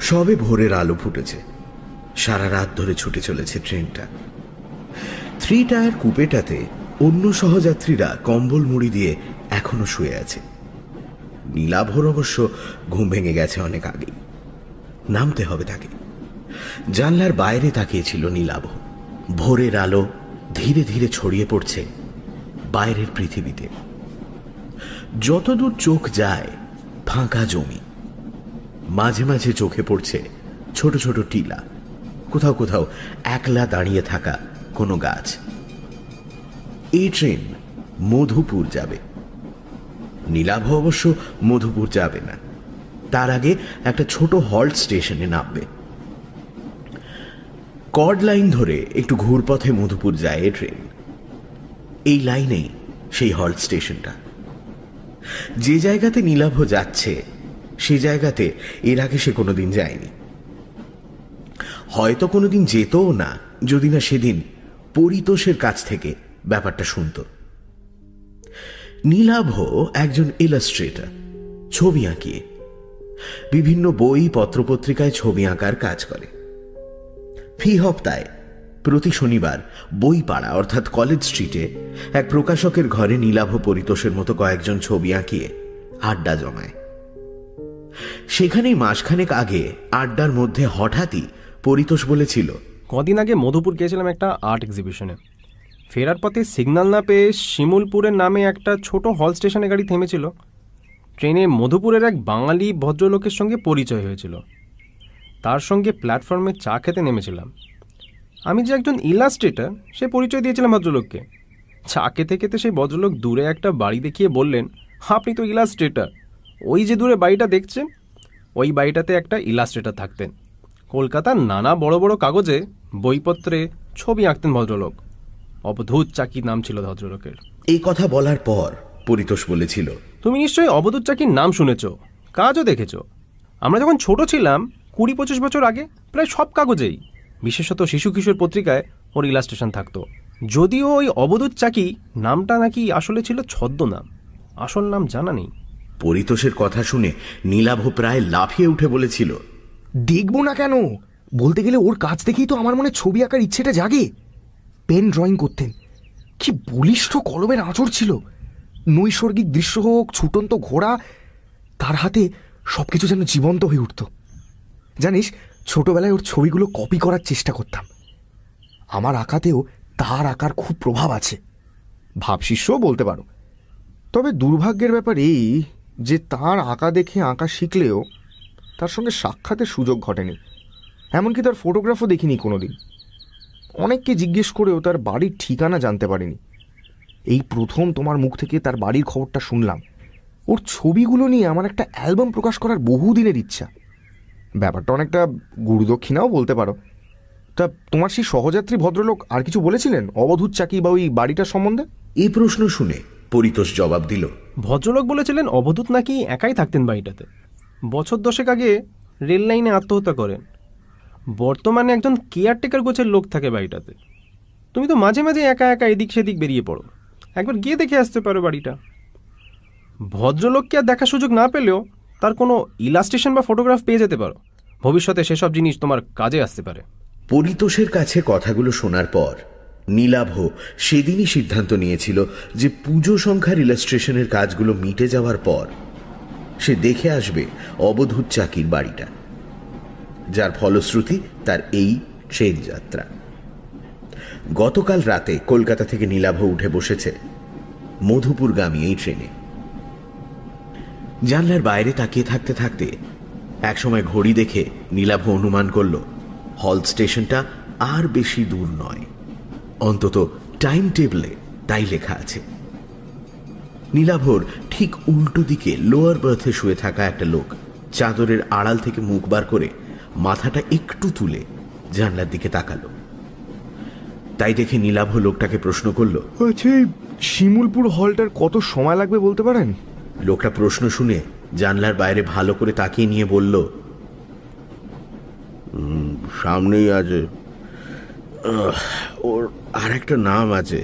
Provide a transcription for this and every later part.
সবে ভোরের আলো ফুটেছে। সারা রাত ধরে ছুটে চলেছে ট্রেনটা। 3 টায়ার কুপেটাতে অন্য সহযাত্রীরা কম্বল মুড়ি দিয়ে এখনো শুয়ে আছে। নীলাভর অবশ্য ঘুম ভেঙে গেছে অনেক আগেই। নামতে হবে তাকে। জানলার বাইরে তাকিয়েছিল নীলাভ। ভোরের আলো ধীরে ধীরে ছড়িয়ে পড়ছে বাইরের পৃথিবীতে। যতদূর চোখ যায় ফাঁকা জমি, মাঝে মাঝে চোখে পড়ছে ছোট ছোট টিলা, কোথাও কোথাও একলা দাঁড়িয়ে থাকা কোনো গাছ। এই ট্রেন মধুপুর যাবে। নীলাভ অবশ্য মধুপুর যাবে না, তার আগে একটা ছোট হল্ট স্টেশনে নামবে। কর্ড লাইন ধরে একটু ঘুরপথে মধুপুর যায় এ ট্রেন। এই লাইনেই সেই হল্ট স্টেশনটা। যে জায়গাতে নীলাভ যাচ্ছে সেই জায়গাতে এর আগে সে কোনোদিন যায়নি, হয়তো কোনোদিন যেতও না যদি না সেদিন পরিতোষের কাছ থেকে ব্যাপারটা শুনত। নীলাভ একজন ইলাস্ট্রেটর, ছবি আঁকিয়ে বিভিন্ন বই পত্রপত্রিকায় ছবি আঁকার কাজ করে। ফি হপ্তায় প্রতি শনিবার বইপাড়া অর্থাৎ কলেজ স্ট্রিটে এক প্রকাশকের ঘরে নীলাভ পরিতোষের মতো কয়েকজন ছবি আঁকিয়ে আড্ডা জমায়। সেখানেই মাসখানেক আগে আড্ডার মধ্যে হঠাৎই পরিতোষ বলেছিল, কদিন আগে মধুপুর গিয়েছিলাম একটা আর্ট এক্সিবিশনে। ফেরার পথে সিগন্যাল না পেয়ে শিমুলপুরের নামে একটা ছোট হল স্টেশনে গাড়ি থেমেছিল। ট্রেনে মধুপুরের এক বাঙালি ভদ্রলোকের সঙ্গে পরিচয় হয়েছিল। তার সঙ্গে প্ল্যাটফর্মে চা খেতে নেমেছিলাম। আমি যে একজন ইলাস্ট্রেটর সে পরিচয় দিয়েছিলাম ভদ্রলোককে। চা খেতে খেতে সেই ভদ্রলোক দূরে একটা বাড়ি দেখিয়ে বললেন, আপনি তো ইলাস্ট্রেটর, ওই যে দূরে বাড়িটা দেখছেন ওই বাড়িটাতে একটা ইলাস্ট্রেটর থাকতেন। কলকাতার নানা বড় বড় কাগজে বইপত্রে ছবি আঁকতেন ভদ্রলোক। অবধূত চাকি নাম ছিল ভদ্রলোকের। এই কথা বলার পর পরিতোষ বলেছিল, তুমি নিশ্চয়ই অবধূত চাকির নাম শুনেছ, কাজও দেখেছ। আমরা যখন ছোট ছিলাম 20-25 বছর আগে প্রায় সব কাগজেই, বিশেষত শিশু কিশোর পত্রিকায় ওর ইলাস্ট্রেশন থাকতো। যদিও ওই অবধূত চাকি নামটা নাকি আসলে ছিল ছদ্মনাম, আসল নাম জানা নেই। পরিতোষের কথা শুনে নীলাভ প্রায় লাফিয়ে উঠে বলেছিল, দেখবো না কেন, বলতে গেলে ওর কাছ থেকেই তো আমার মনে ছবি আঁকার ইচ্ছেটা জাগে। পেন ড্রয়িং করতেন, কি বলিষ্ঠ কলমের আঁচড় ছিল। নৈসর্গিক দৃশ্য হোক, ছুটন্ত ঘোড়া, তার হাতে সবকিছু যেন জীবন্ত হয়ে উঠত। জানিস, ছোটবেলায় ওর ছবিগুলো কপি করার চেষ্টা করতাম। আমার আঁকাতেও তার আঁকার খুব প্রভাব আছে, ভাবশিষ্যও বলতে পারো। তবে দুর্ভাগ্যের ব্যাপার এই যে তার আঁকা দেখে আঁকা শিখলেও তার সঙ্গে সাক্ষাতের সুযোগ ঘটেনি। এমনকি তার ফটোগ্রাফও দেখিনি কোনোদিন। অনেককে জিজ্ঞেস করেও তার বাড়ির ঠিকানা জানতে পারিনি। এই প্রথম তোমার মুখ থেকে তার বাড়ির খবরটা শুনলাম। ওর ছবিগুলো নিয়ে আমার একটা অ্যালবাম প্রকাশ করার বহুদিনের ইচ্ছা। ব্যাপারটা অনেকটা গুরুদক্ষিণাও বলতে পারো। তা তোমার সেই সহযাত্রী ভদ্রলোক আর কিছু বলেছিলেন অবধূত চাকি বা ওই বাড়িটার সম্বন্ধে? এই প্রশ্ন শুনে পরিতোষ জবাব দিল, ভদ্রলোক বলেছিলেন অবধূত নাকি একাই থাকতেন বাড়িটাতে। বছর 10 আগে রেল লাইনে আত্মহত্যা করেন। বর্তমানে একজন কেয়ারটেকার গোছের লোক থাকে বাড়িটাতে। তুমি তো মাঝে মাঝে একা একা এদিক সেদিক বেরিয়ে পড়ো, একবার গিয়ে দেখে আসতে পারো বাড়িটা। ভদ্রলোককে আর দেখার সুযোগ না পেলেও তার কোনো ইলাস্ট্রেশন বা ফটোগ্রাফ পেয়ে যেতে পারো। ভবিষ্যতে সেসব জিনিস তোমার কাজে আসতে পারে। পরিতোষের কাছে কথাগুলো শোনার পর নীলাভ সেদিনই সিদ্ধান্ত নিয়েছিল যে পুজো সংখ্যার ইলাস্ট্রেশনের কাজগুলো মিটে যাওয়ার পর সে দেখে আসবে অবধূত চাকির বাড়িটা, যার ফলশ্রুতি তার এই ট্রেন যাত্রা। গতকাল রাতে কলকাতা থেকে নীলাভ উঠে বসেছে মধুপুরগামী এই ট্রেনে। জানলার বাইরে তাকিয়ে থাকতে থাকতে একসময় ঘড়ি দেখে নীলাভ অনুমান করল হল স্টেশনটা আর বেশি দূর নয়, অন্তত টাইম টেবলে তাই লেখা আছে। নীলাভর ঠিক উল্টো দিকে লোয়ার বার্থে শুয়ে থাকা একটা লোক চাদরের আড়াল থেকে মুখ বার করে মাথাটা একটু তুলে জানলার দিকে তাকালো। তাই দেখে নীলাভ লোকটাকে প্রশ্ন করল, আচ্ছা, শিমুলপুর হলটার কত সময় লাগবে বলতে পারেন? লোকটা প্রশ্ন শুনে জানলার বাইরে ভালো করে তাকিয়ে নিয়ে বলল, সামনেই আছে, ওর আর একটা নাম আছে,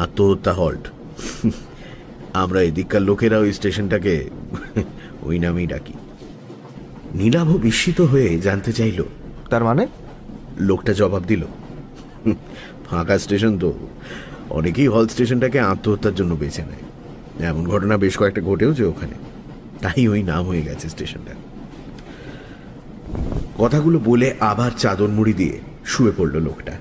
আত্মহত্যা হল্ট। আমরা এদিককার লোকেরা ওই স্টেশনটাকে ওই নামেই ডাকি। নীলাভ বিস্মিত হয়ে জানতে চাইল, তার মানে? লোকটা জবাব দিল, ফাঁকা স্টেশন তো, অনেকেই হল স্টেশনটাকে আত্মহত্যার জন্য বেছে নেয়। এমন ঘটনা বেশ কয়েকটা ঘটেওছে ওখানে, তাই ওই নাম হয়ে গেছে স্টেশনটা। কথাগুলো বলে আবার চাদর মুড়ি দিয়ে শুয়ে পড়ল লোকটা।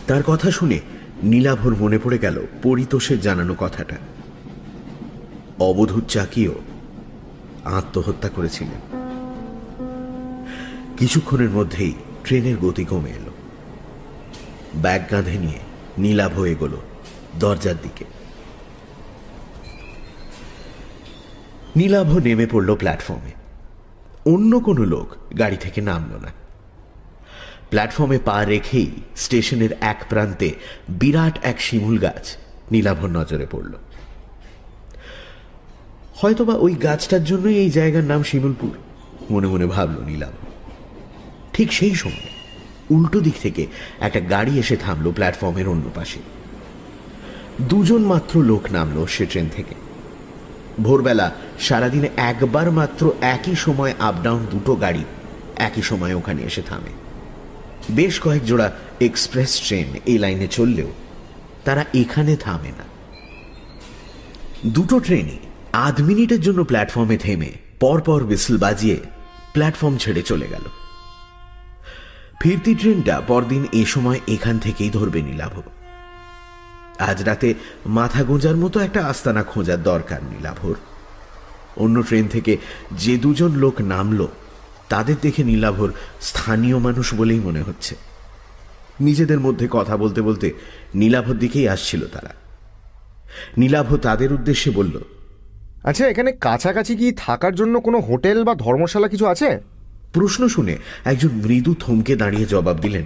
তার কথা শুনে নীলাভর মনে পড়ে গেল পরিতোষের জানানো কথাটা। অবধূত চাকিও আত্মহত্যা করেছিলেন। কিছুক্ষণের মধ্যেই ট্রেনের গতি কমে এলো। ব্যাগ কাঁধে নিয়ে নীলাভ এগোল দরজার দিকে। নীলাভ নেমে পড়ল প্ল্যাটফর্মে। অন্য কোনো লোক গাড়ি থেকে নামল না। প্ল্যাটফর্মে পা রেখেই স্টেশনের এক প্রান্তে বিরাট এক শিমুল গাছ নীলাভর নজরে পড়ল। হয়তোবা ওই গাছটার জন্যই এই জায়গার নাম শিমুলপুর, মনে মনে ভাবল নীলাভ। ঠিক সেই সময় উল্টো দিক থেকে একটা গাড়ি এসে থামল প্ল্যাটফর্মের অন্য পাশে। দুজন মাত্র লোক নামল সে ট্রেন থেকে। ভোরবেলা সারাদিনে একবার মাত্র একই সময় আপ ডাউন দুটো গাড়ি একই সময় ওখানে এসে থামে। বেশ কয়েক জোড়া এক্সপ্রেস ট্রেন এই লাইনে চললেও তারা এখানে থামে না। দুটো ট্রেনই আধ মিনিটের জন্য প্ল্যাটফর্মে থেমে পরপর হুইসল বাজিয়ে প্ল্যাটফর্ম ছেড়ে চলে গেল। ফিরতি ট্রেনটা পরদিন এ সময় এখান থেকেই ধরবে নীলাভ। আজ রাতে মাথা গোঁজার মতো একটা আস্তানা খোঁজার দরকার নীলাভর। অন্য ট্রেন থেকে যে দুজন লোক নামল তাদের দেখে নীলাভর স্থানীয় মানুষ বলেই মনে হচ্ছে। নিজেদের মধ্যে কথা বলতে বলতে নীলাভর দিকেই আসছিল তারা। নীলাভ তাদের উদ্দেশ্যে বলল, আচ্ছা, এখানে কাছাকাছি কি থাকার জন্য কোনো হোটেল বা ধর্মশালা কিছু আছে? প্রশ্ন শুনে একজন মৃদু থমকে দাঁড়িয়ে জবাব দিলেন,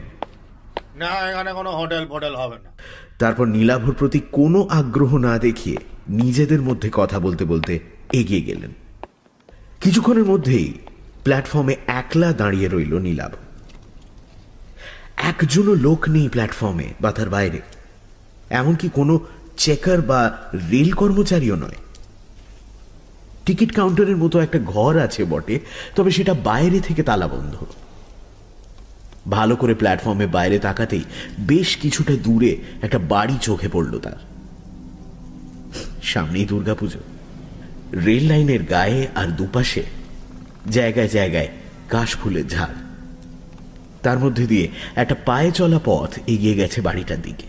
না, এখানে কোনো হোটেল ফোটেল হবে না। তারপর নীলাভর প্রতি কোনো আগ্রহ না দেখিয়ে নিজেদের মধ্যে কথা বলতে বলতে এগিয়ে গেলেন। কিছুক্ষণের মধ্যেই প্ল্যাটফর্মে একলা দাঁড়িয়ে রইল নীলাভ। একজনও লোক নেই প্ল্যাটফর্মে বা তার বাইরে, এমনকি কোনো চেকার বা রেল কর্মচারীও নয়। টিকিট কাউন্টারের মতো একটা ঘর আছে বটে, তবে সেটা বাইরে থেকে তালাবন্ধ। ভালো করে প্ল্যাটফর্মে বাইরে তাকাতেই বেশ কিছুটা দূরে একটা বাড়ি চোখে পড়ল তার। সামনেই দুর্গাপুজো। রেল লাইনের গায়ে আর দুপাশে জায়গায় জায়গায় কাশফুলের ঝাড়। তার মধ্যে দিয়ে একটা পায়ে চলা পথ এগিয়ে গেছে বাড়িটার দিকে।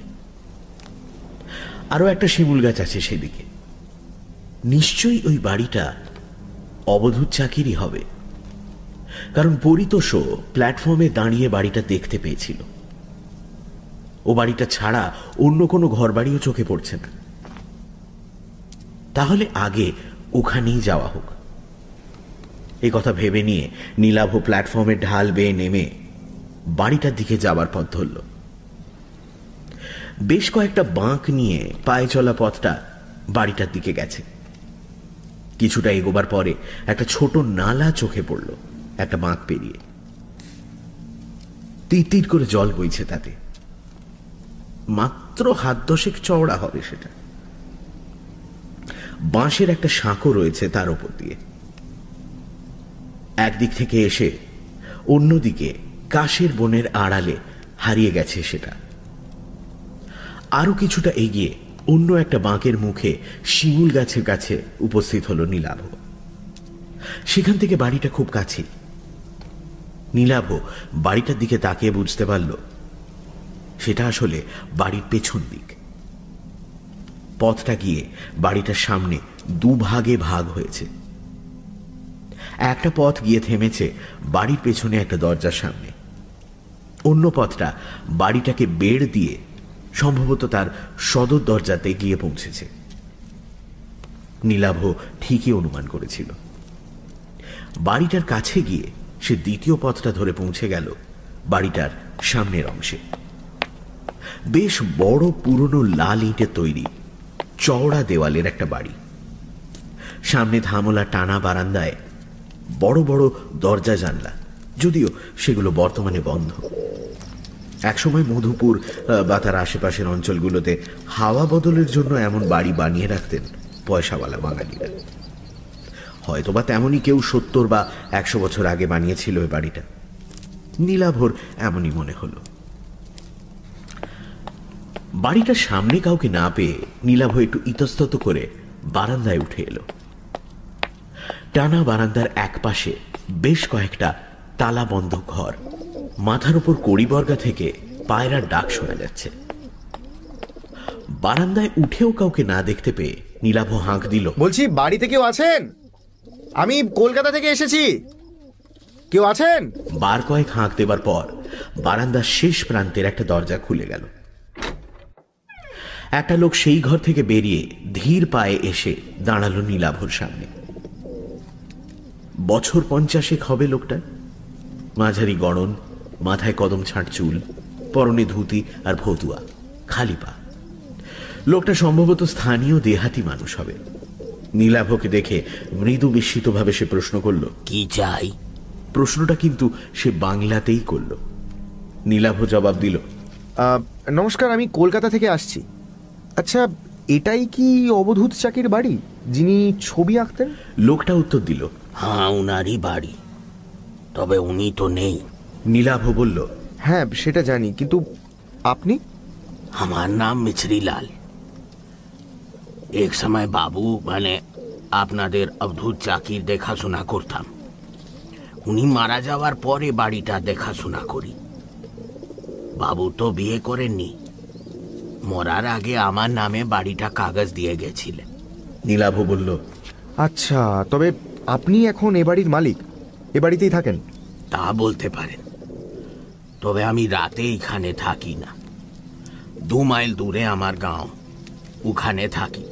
আরো একটা শিমুল গাছ আছে সেদিকে। নিশ্চয়ই ওই বাড়িটা অবধূত চাকিরই হবে, কারণ পরিতোষও প্ল্যাটফর্মে দাঁড়িয়ে বাড়িটা দেখতে পেয়েছিল। ও বাড়িটা ছাড়া অন্য কোনো ঘর বাড়িও চোখে পড়ছে না। তাহলে আগে ওখানেই যাওয়া হোক। এই কথা ভেবে নিয়ে নীলাভ প্ল্যাটফর্মের ঢাল বেয়ে নেমে বাড়িটার দিকে যাবার পথ ধরল। বেশ কয়েকটা বাঁক নিয়ে পায়ে চলা পথটা বাড়িটার দিকে গেছে। কিছুটা এগোবার পরে একটা ছোট নালা চোখে পড়ল একটা বাঁক পেরিয়ে। তির করে জল বইছে তাতে। মাত্র হাত দশেক চওড়া হবে সেটা। বাঁশের একটা সাঁকো রয়েছে তার উপর দিয়ে। একদিক থেকে এসে অন্যদিকে কাশের বনের আড়ালে হারিয়ে গেছে সেটা। আরো কিছুটা এগিয়ে অন্য একটা বাঁকের মুখে শিমুল গাছের কাছে উপস্থিত হল নীলাভ। সেখান থেকে বাড়িটা খুব কাছে। নীলাভ বাড়িটার দিকে তাকিয়ে বুঝতে পারল সেটা আসলে বাড়ির পেছন দিক। পথটা গিয়ে বাড়িটার সামনে দুভাগে ভাগ হয়েছে। একটা পথ গিয়ে থেমেছে বাড়ির পেছনে একটা দরজার সামনে। অন্য পথটা বাড়িটাকে বেড় দিয়ে সম্ভবত তার সদর দরজাতে গিয়ে পৌঁছেছে। নীলাভ ঠিকই অনুমান করেছিল। বাড়িটার কাছে গিয়ে সে দ্বিতীয় পথটা ধরে পৌঁছে গেল বাড়িটার সামনের অংশে। বেশ বড় পুরনো লাল ইটের তৈরি চওড়া দেওয়ালের একটা বাড়ি। সামনে ধামলা টানা বারান্দায় বড় বড় দরজা জানলা, যদিও সেগুলো বর্তমানে বন্ধ। একসময় মধুপুর বা তার আশেপাশের অঞ্চলগুলোতে হাওয়া বদলের জন্য এমন বাড়ি বানিয়ে রাখতেন পয়সাওয়ালা বাঙালিরা। হয়তোবা তেমনই কেউ 70 বা 100 বছর আগে বানিয়েছিল ওই বাড়িটা। নীলাভর এমনই মনে হলো। বাড়িটার সামনে কাউকে না পেয়ে নীলাভ একটু ইতস্তত করে বারান্দায় উঠে এলো। টানা বারান্দার এক পাশে বেশ কয়েকটা তালা বন্ধ ঘর, মাথার উপর কড়িবর্গা থেকে পায়রার ডাক শোনা যাচ্ছে। বারান্দায় উঠেও কাউকে না দেখতে পেয়ে নীলাভ হাঁক দিল, বলছি বাড়িতে কেউ আছেন? আমি কলকাতা থেকে এসেছি, কেউ আছেন? বার কয়েক হাঁক দেবার পর বারান্দার শেষ প্রান্তের একটা দরজা খুলে গেল। একটা লোক সেই ঘর থেকে বেরিয়ে ধীর পায়ে এসে দাঁড়ালো নীলাভর সামনে। বছর 50 হবে লোকটা। মাঝারি গড়ন, মাথায় কদম ছাঁট চুল, পরনে ধুতি আর ভতুয়া, খালি পা। লোকটা সম্ভবত স্থানীয় দেহাতি মানুষ হবে। নীলাভকে দেখে মৃদু বিস্মিতভাবে সে প্রশ্ন করল, কি চাই? প্রশ্নটা কিন্তু সে বাংলাতেই করল। নীলাভ জবাব দিল, নমস্কার, আমি কলকাতা থেকে আসছি। আচ্ছা, এটাই কি অবধূত চাকির বাড়ি, যিনি ছবি আঁকতেন? লোকটা উত্তর দিল, হ্যাঁ, উনারই বাড়ি, তবে উনি তো নেই। নীলাভ বলল, হ্যাঁ সেটা জানি, কিন্তু আপনি? আমার নাম মিছরিলাল। এক সময় বাবু মানে আপনাদের অবধূত চাকির দেখাশোনা করতাম। উনি মারা যাওয়ার পরে বাড়িটা দেখাশোনা করি। বাবু তো বিয়ে করেননি, মরার আগে আমার নামে বাড়িটা কাগজ দিয়ে গেছিলেন। নীলাভ বলল, আচ্ছা, তবে আপনি এখন এ বাড়ির মালিক, এ বাড়িতেই থাকেন? তা বলতে পারেন, তবে আমি রাতে এখানে থাকি না। 2 মাইল দূরে আমার গাঁও, ওখানে থাকি।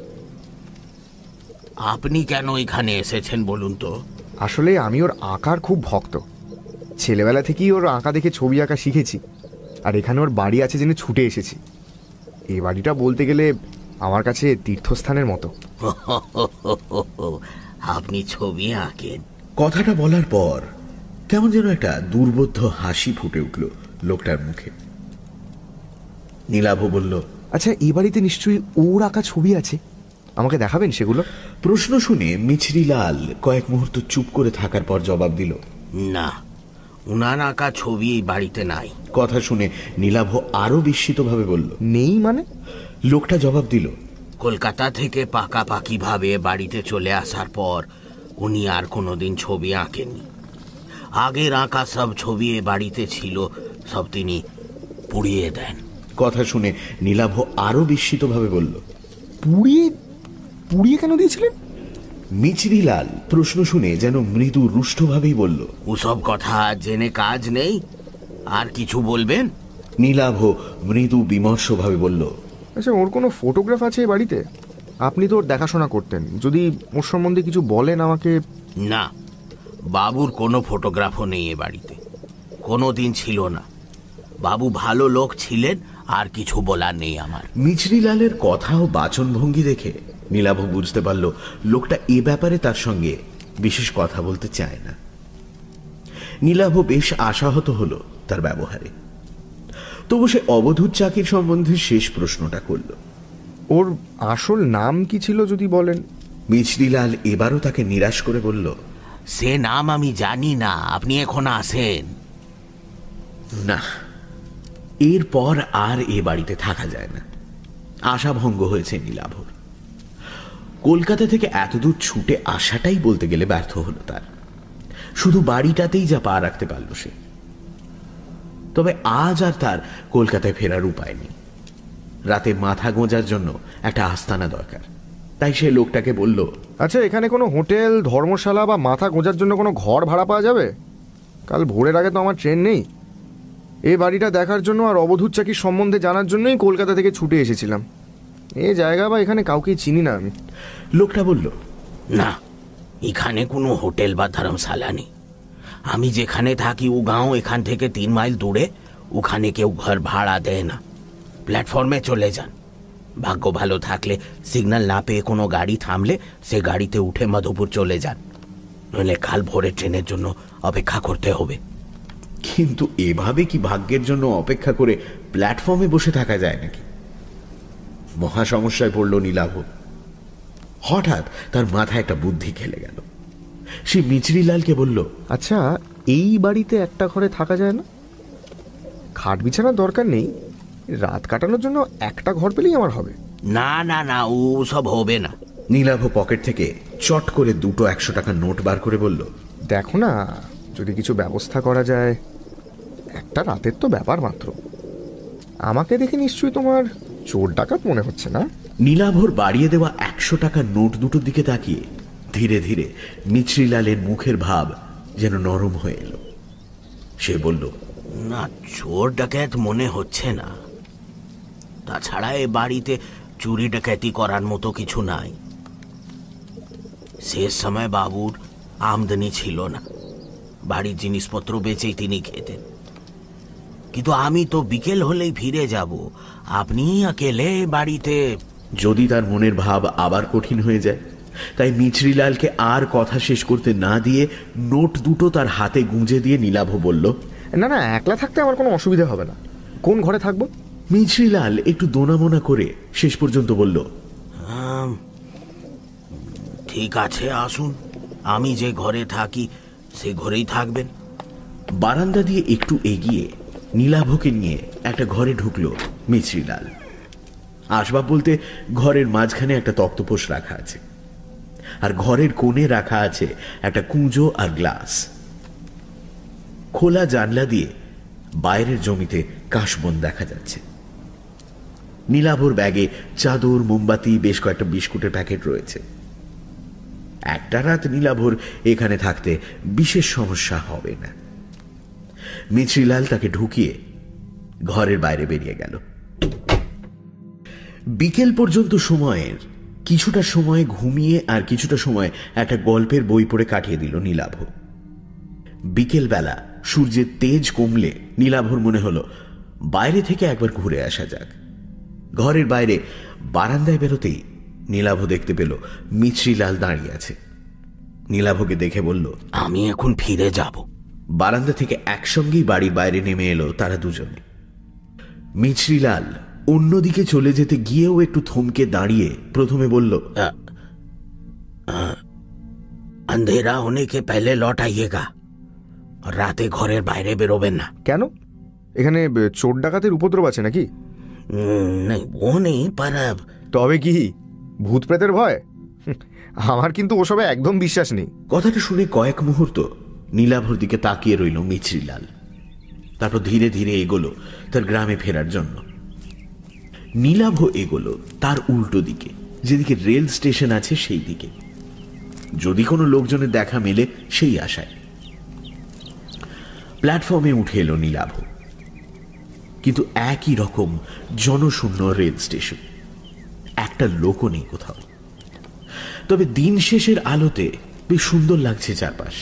আপনি কেন এখানে এসেছেন বলুন তো? আসলে আমি ওর আঁকার খুব ভক্ত। ছেলেবেলা থেকেই ওর আঁকা দেখে ছবি আঁকা শিখেছি, আর এখানে ওর বাড়ি আছে জেনে ছুটে এসেছি। এই বাড়িটা বলতে গেলে আমার কাছে তীর্থস্থানের মতো। আপনি ছবি আঁকেন? কথাটা বলার পর কেমন যেন একটা দুর্বোধ্য হাসি ফুটে উঠল লোকটার মুখে। নীলাভ বলল, আচ্ছা, এই বাড়িতে নিশ্চয়ই ওর আঁকা ছবি আছে, আমাকে দেখাবেন সেগুলো? প্রশ্ন শুনে মিছরিলাল কয়েক মুহূর্ত চুপ করে থাকার পর জবাব দিল, না, উনার আঁকা ছবি এই বাড়িতে নাই। কথা শুনে নীলাভ আরো বিস্মিতভাবে বলল, নেই মানে? লোকটা জবাব দিল, কলকাতা থেকে পাকাপাকি ভাবে বাড়িতে চলে আসার পর উনি আর কোনোদিন ছবি আঁকেননি। আগের আঁকা সব ছবি এ বাড়িতে ছিল, সব তিনি পুড়িয়ে দেন। কথা শুনে নীলাভ আরো বিস্মিতভাবে বলল, পুড়িয়ে? পুড়িয়ে কেন দিয়েছিলেন? মিছরিলাল প্রশ্ন শুনে যেন মৃদু রুষ্টভাবেই বলল, ওসব কথা জেনে কাজ নেই, আর কিছু বলবেন? নীলাভ মৃদু বিমর্ষভাবে বলল, আচ্ছা, ওর কোনো ফটোগ্রাফ আছে এই বাড়িতে? আপনি তো ওর দেখাশোনা করতেন, যদি ওর সম্বন্ধে কিছু বলেন আমাকে। না, বাবুর কোনো ফটোগ্রাফও নেই এ বাড়িতে, কোনো দিন ছিল না। বাবু ভালো লোক ছিলেন, আর কিছু বলার নেই আমার। মিছরিলালের কথা ও বাচনভঙ্গি দেখে নীলাভ বুঝতে পারল লোকটা এ ব্যাপারে তার সঙ্গে বিশেষ কথা বলতে চায় না। নীলাভ বেশ আশাহত হলো তার ব্যবহারে। তবু সে অবধূত চাকির সম্বন্ধে শেষ প্রশ্নটা করল, ওর আসল নাম কি ছিল যদি বলেন? মিছরিলাল এবারও তাকে নিরাশ করে বলল, সে নাম আমি জানি না, আপনি এখন আসেন। না, এরপর আর এ বাড়িতে থাকা যায় না। আশাভঙ্গ হয়েছে নীলাভর। কলকাতা থেকে এতদূর ছুটে আসাটাই বলতে গেলে ব্যর্থ হলো তার। শুধু বাড়িটাতেই যা পা রাখতে পারল সে। তবে আজ আর তার কলকাতায় ফেরার উপায় নেই। রাতে মাথা গোঁজার জন্য একটা আস্তানা দরকার। তাই সে লোকটাকে বলল, আচ্ছা, এখানে কোনো হোটেল, ধর্মশালা বা মাথা গোঁজার জন্য কোনো ঘর ভাড়া পাওয়া যাবে? কাল ভোরের আগে তো আমার ট্রেন নেই। এই বাড়িটা দেখার জন্য আর অবধূত চাকির সম্বন্ধে জানার জন্যই কলকাতা থেকে ছুটে এসেছিলাম। এই জায়গা বা এখানে কাউকেই চিনি না আমি। লোকটা বলল, না, এখানে কোনো হোটেল বা ধর্মশালা নেই। আমি যেখানে থাকি ও গাঁও এখান থেকে 3 মাইল দূরে, ওখানে কেউ ঘর ভাড়া দেয় না। প্ল্যাটফর্মে চলে যান। ভাগ্য ভালো থাকলে সিগন্যাল না পেয়ে কোনো গাড়ি থামলে সে গাড়িতে উঠে মধুপুর চলে যান, নইলে কাল ভোরে ট্রেনের জন্য অপেক্ষা করতে হবে। কিন্তু এভাবে কি ভাগ্যের জন্য অপেক্ষা করে প্ল্যাটফর্মে বসে থাকা যায় নাকি? মহা সমস্যায় পড়ল নীলাভ। হঠাৎ তার মাথায় একটা বুদ্ধি খেলে গেল। সে মিচরিলালকে বলল, আচ্ছা, এই বাড়িতে একটা ঘরে থাকা যায় না? খাট বিছানার দরকার নেই, রাত কাটানোর জন্য একটা ঘর পেলেই আমার হবে। না না না, ও সব হবে না। নীলাভ পকেট থেকে চট করে 2 100 টাকার নোট বার করে বলল, দেখো না, যদি কিছু ব্যবস্থা করা যায়। একটা রাতের তো ব্যাপার মাত্র। আমাকে দেখে নিশ্চয়ই তোমার চোর ডাকাত মনে হচ্ছে না? নীলাভর বাড়িয়ে দেওয়া 100 টাকার নোট দুটোর দিকে তাকিয়ে ধীরে ধীরে মিচরিলালের মুখের ভাব যেন নরম হয়ে এলো। সে বলল, না, চোর ডাকাত মনে হচ্ছে না। তাছাড়া এ বাড়িতে চুরি ডাকাতি করার মতো কিছু নাই। শেষ সময় বাবুর আমদানি ছিল না, বাড়ির জিনিসপত্র বেচেই তিনি খেতেন। কিন্তু আমি তো বিকেল হলেই ফিরে যাব, আপনি একেলে বাড়িতে। যদি তার মনের ভাব আবার কঠিন হয়ে যায়, তাই মিচরিলালকে আর কথা শেষ করতে না দিয়ে নোট দুটো তার হাতে গুঁজে দিয়ে নীলাভ বলল, না না, একলা থাকতে আমার কোনো অসুবিধা হবে না। কোন ঘরে থাকবো? মিচরিলাল একটু দোনামোনা করে শেষ পর্যন্ত বলল, ঠিক আছে, আসুন। আমি যে ঘরে থাকি সে ঘরেই থাকবেন। বারান্দা দিয়ে একটু এগিয়ে নীলাভকে নিয়ে একটা ঘরে ঢুকলো মিচরিলাল। আসবাব বলতে ঘরের মাঝখানে একটা তক্তপোষ রাখা আছে, আর ঘরের কোণে রাখা আছে একটা কুঁজো আর গ্লাস। খোলা জানলা দিয়ে বাইরের জমিতে কাশবন দেখা যাচ্ছে। নীলাভর ব্যাগে চাদর, মোমবাতি, বেশ কয়েকটা বিস্কুটের প্যাকেট রয়েছে। একটা রাত নীলাভর এখানে থাকতে বিশেষ সমস্যা হবে না। মিচরিলাল তাকে ঢুকিয়ে ঘরের বাইরে বেরিয়ে গেল। বিকেল পর্যন্ত সময়ের কিছুটা সময় ঘুমিয়ে আর কিছুটা সময় একটা গল্পের বই পড়ে কাটিয়ে দিল নীলাভ। বিকেলবেলা সূর্যের তেজ কমলে নীলাভর মনে হলো বাইরে থেকে একবার ঘুরে আসা যাক। ঘরের বাইরে বারান্দায় বেরোতেই নীলাভ দেখতে পেল মিচরিলাল দাঁড়িয়ে আছে। নীলাভকে দেখে বলল, আমি এখন ফিরে যাব। বারান্দা থেকে একসঙ্গেই বাড়ির বাইরে নেমে এলো তারা দুজনে। মিচরিলাল অন্যদিকে চলে যেতে গিয়েও একটু থমকে দাঁড়িয়ে প্রথমে বলল, अंधेरा होने के पहले लौट आइएगा, রাতে ঘরের বাইরে বেরোবেন না। কেন? এখানে চোর ডাকাতের উপদ্রব আছে নাকি? नहीं, वो नहीं, पर তবে কি ভূত প্রেতের ভয়? আমার কিন্তু ওসবে একদম বিশ্বাস নেই। কথাটা শুনে কয়েক মুহূর্ত নীলাভর দিকে তাকিয়ে রইল মিচরিলাল। তারপর ধীরে ধীরে এগোলো তার গ্রামে ফেরার জন্য। নীলাভ এগোলো তার উল্টো দিকে, যেদিকে রেল স্টেশন আছে সেই দিকে, যদি কোনো লোকজনের দেখা মেলে সেই আশায়। প্ল্যাটফর্মে উঠে এলো নীলাভ, কিন্তু একই রকম জনশূন্য রেল স্টেশন, একটা লোকও নেই কোথাও। তবে দিন শেষের আলোতে বেশ সুন্দর লাগছে চারপাশ।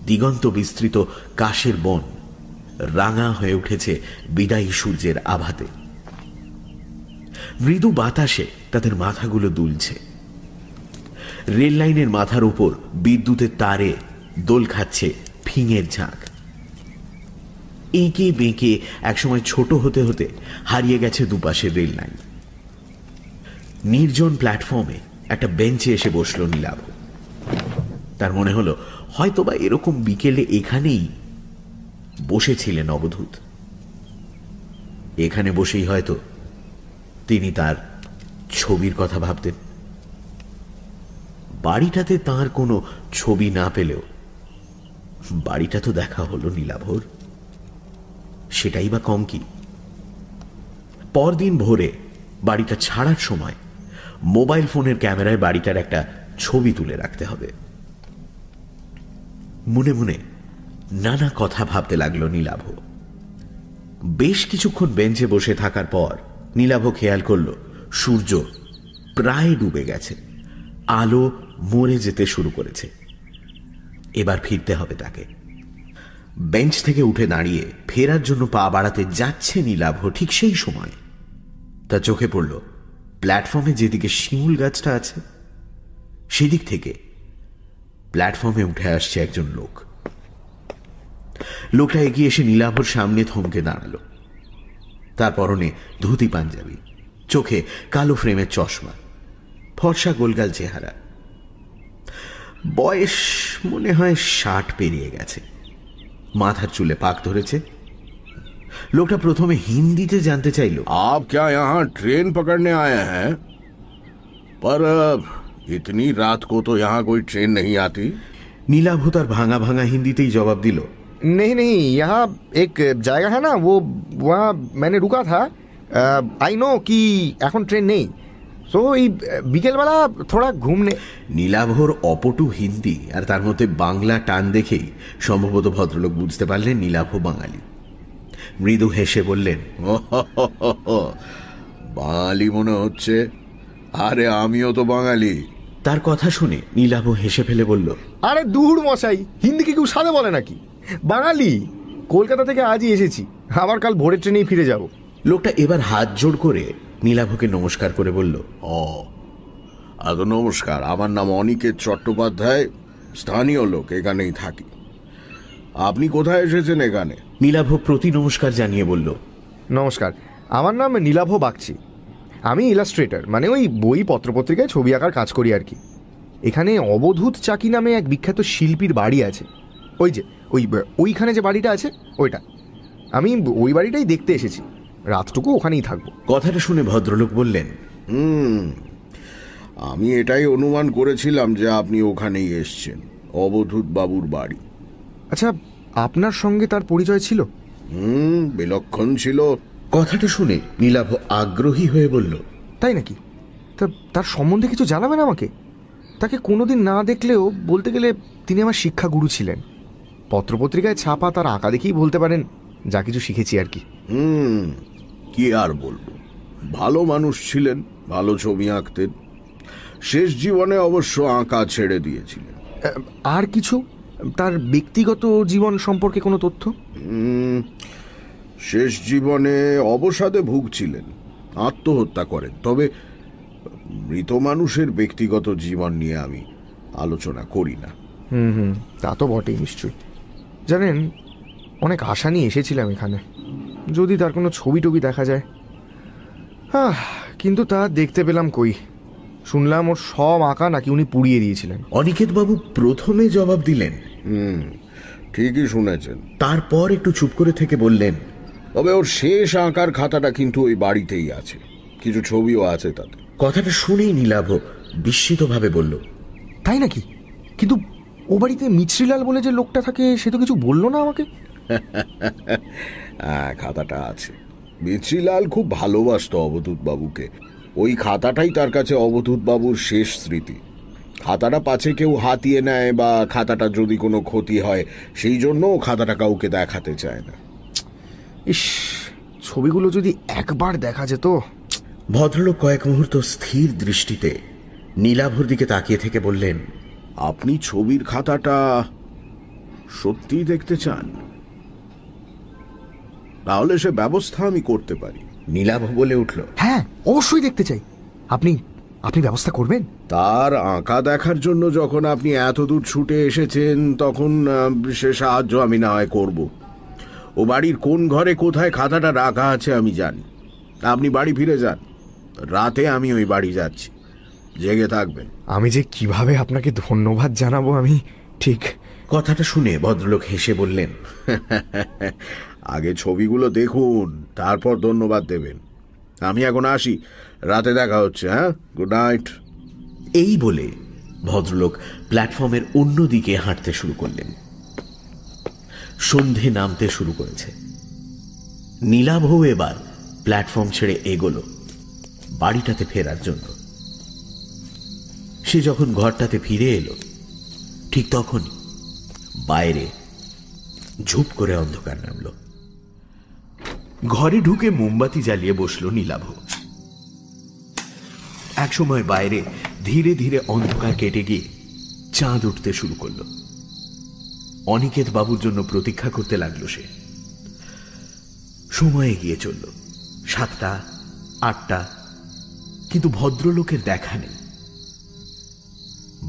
দিগন্ত বিস্তৃত কাশের বন রাঙা হয়ে উঠেছে বিদায়ী সূর্যের আভাতে। মৃদু বাতাসে তাদের মাথাগুলো দুলছে। রেল লাইনের মাথার উপর বিদ্যুতের তারে দোল খাচ্ছে ফিঙের ঝাঁক। এঁকে বেঁকে একসময় ছোট হতে হতে হারিয়ে গেছে দুপাশের রেল লাইন। নির্জন প্ল্যাটফর্মে একটা বেঞ্চে এসে বসলো নীলাভ। তার মনে হলো হয়তোবা এরকম বিকেলে এখানেই বসেছিলেন অবধূত। এখানে বসেই হয়তো তিনি তার ছবির কথা ভাবতেন। বাড়িটাতে তার কোনো ছবি না পেলেও বাড়িটা তো দেখা হলো নীলাভর, সেটাই বা কম কি। পরদিন ভোরে বাড়িটা ছাড়ার সময় মোবাইল ফোনের ক্যামেরায় বাড়িটার একটা ছবি তুলে রাখতে হবে। মনে মনে নানা কথা ভাবতে লাগলো নীলাভ। বেশ কিছুক্ষণ বেঞ্চে বসে থাকার পর নীলাভ খেয়াল করল সূর্য প্রায় ডুবে গেছে, আলো মরে যেতে শুরু করেছে। এবার ফিরতে হবে তাকে। বেঞ্চ থেকে উঠে দাঁড়িয়ে ফেরার জন্য পা বাড়াতে যাচ্ছে নীলাভ, ঠিক সেই সময় তার চোখে পড়ল প্ল্যাটফর্মে যেদিকে শিমুল গাছটা আছে সেদিক থেকে প্ল্যাটফর্মে উঠে আসছে একজন লোক। লোকটা এগিয়ে এসে নীলাভর সামনে থমকে দাঁড়ালো। তার পরনে ধুতি পাঞ্জাবি, চোখে কালো ফ্রেমের চশমা, ফর্সা গোলগাল চেহারা। বয়স মনে হয় 60 পেরিয়ে গেছে, মাথার চুলে পাক ধরেছে। লোকটা প্রথমে হিন্দিতে জানতে চাইল, आप क्या यहाँ ट्रेन पकड़ने आए हैं? पर इतनी रात को तो यहाँ कोई ट्रेन नहीं आती। নীলাভ তার ভাঙা ভাঙা হিন্দিতেই জবাব দিল, नहीं नहीं, यहाँ एक जगह है ना, वो वहाँ मैंने रुका था। आई नो कि এখন ট্রেন নেই, সো এই বিকেলবেলা থোড়া ঘুমনে। নীলাভর অপটু হিন্দি আর তার মধ্যে বাংলা টান দেখেই সম্ভবত ভদ্রলোক বুঝতে পারলেন নীলাভ বাঙালি। মৃদু হেসে বললেন, বাঙালি মনে হচ্ছে, আরে আমিও তো বাঙালি। তার কথা শুনে নীলাভ হেসে ফেলে বলল, আরে দূর মশাই, হিন্দি কি কেউ সাদে বলে নাকি? বাঙালি, কলকাতা থেকে আজই এসেছি, আবার কাল ভোরের ট্রেনেই ফিরে যাব। লোকটা এবার হাত জোড় করে নীলাভকে নমস্কার করে বলল, ও আদৌ নমস্কার, আমার নাম অনিকেত চট্টোপাধ্যায়, স্থানীয় লোক, এখানেই থাকি। আপনি কোথায় এসেছেন এখানে? নীলাভ প্রতি নমস্কার জানিয়ে বলল, নমস্কার, আমার নাম নীলাভ বাগচি, আমি ইলাস্ট্রেটর, মানে ওই বই পত্রপত্রিকায় ছবি আঁকার কাজ করি আর কি। এখানে অবধূত চাকি নামে এক বিখ্যাত শিল্পীর বাড়ি আছে, ওই যে ওইখানে যে বাড়িটা আছে ওইটা। আমি ওই বাড়িটাই দেখতে এসেছি, রাতটুকু ওখানেই থাকবো। কথাটা শুনে ভদ্রলোক বললেন, আমি এটাই অনুমান করেছিলাম যে আপনি ওখানেই এসছেন, অবধূত বাবুর বাড়ি। আচ্ছা, আপনার সঙ্গে তার পরিচয় ছিল? বিলক্ষণ ছিল। কথাটা শুনে নীলাভ আগ্রহী হয়ে বলল, তাই নাকি? তা তার সম্বন্ধে কিছু জানাবেন আমাকে? তাকে কোনোদিন না দেখলেও বলতে গেলে তিনি আমার শিক্ষাগুরু ছিলেন। পত্রপত্রিকায় ছাপা তার আঁকা দেখেই বলতে পারেন যা কিছু শিখেছি আর কি। কি আর বলবো, ভালো মানুষ ছিলেন, ভালো ছবি আঁকতেন। শেষ জীবনে অবশ্য আঁকা ছেড়ে দিয়েছিলেন। আর কিছু তার ব্যক্তিগত জীবন সম্পর্কে কোনো তথ্য? শেষ জীবনে অবসাদে ভুগছিলেন, আত্মহত্যা করেন। তবে মৃত মানুষের ব্যক্তিগত জীবন নিয়ে আমি আলোচনা করি না। তা তো বটেই নিশ্চয়ই। জানেন, অনেক আশা নিয়ে এসেছিলাম এখানে, যদি তার কোনো ছবি টবি দেখা যায়। কিন্তু তা দেখতে পেলাম কই। শুনলাম ওর সব আঁকা নাকি উনি পুড়িয়ে দিয়েছিলেন। অনিকেত বাবু প্রথমে জবাব দিলেন, ঠিকই শুনেছেন। তারপর একটু চুপ করে থেকে বললেন, তবে ওর শেষ আঁকার খাতাটা কিন্তু ওই বাড়িতেই আছে, কিছু ছবিও আছে তাতে। কথাটা শুনেই নীলাভ বিস্মিতভাবে বলল, তাই নাকি? কিন্তু ও বাড়িতে মিছরিলাল বলে যে লোকটা থাকে, সে তো কিছু বললো না আমাকে। হ্যাঁ, খাতাটা আছে। মিছরিলাল খুব ভালোবাসতো অবধূত বাবুকে। ওই খাতাটাই তার কাছে অবধূত বাবুর শেষ স্মৃতি। খাতাটা পাছে কেউ হাতিয়ে নেয় বা খাতাটা যদি কোনো ক্ষতি হয়, সেই জন্য খাতাটা কাউকে দেখাতে চায় না। ইস, ছবিগুলো যদি একবার দেখা যেত। ভদ্রলোক কয়েক মুহূর্ত স্থির দৃষ্টিতে নীলাভর দিকে তাকিয়ে থেকে বললেন, আপনি ছবির খাতাটা সত্যিই দেখতে চান? তাহলে সে ব্যবস্থা আমি করতে পারি। নীলাভ বলে উঠল, হ্যাঁ, অবশ্যই দেখতে চাই। আপনি আপনি ব্যবস্থা করবেন? তার আঁকা দেখার জন্য যখন আপনি এত দূর ছুটে এসেছেন, তখন সে সাহায্য আমি না হয় করব। ও বাড়ির কোন ঘরে কোথায় খাতাটা রাখা আছে আমি জানি। আপনি বাড়ি ফিরে যান, রাতে আমি ওই বাড়ি যাচ্ছি, জেগে থাকবেন। আমি যে কিভাবে আপনাকে ধন্যবাদ জানাবো আমি ঠিক। কথাটা শুনে ভদ্রলোক হেসে বললেন, আগে ছবিগুলো দেখুন, তারপর ধন্যবাদ দেবেন। আমি এখন আসি, রাতে দেখা হচ্ছে। হ্যাঁ, গুড নাইট। এই বলে ভদ্রলোক প্ল্যাটফর্মের অন্য দিকে হাঁটতে শুরু করলেন। সন্ধে নামতে শুরু করেছে। নীলাভ এবার প্ল্যাটফর্ম ছেড়ে এগোলো বাড়িটাতে ফেরার জন্য। সে যখন ঘরটাতে ফিরে এলো, ঠিক তখনই বাইরে ঝুপ করে অন্ধকার নামল। ঘরে ঢুকে মোমবাতি জ্বালিয়ে বসল নীলাভ। একসময় বাইরে ধীরে ধীরে অন্ধকার কেটে গিয়ে চাঁদ উঠতে শুরু করলো। অনিকেত বাবুর জন্য প্রতীক্ষা করতে লাগলো সে। সময় এগিয়ে চলল, 7টা, 8টা, কিন্তু ভদ্রলোকের দেখা নেই।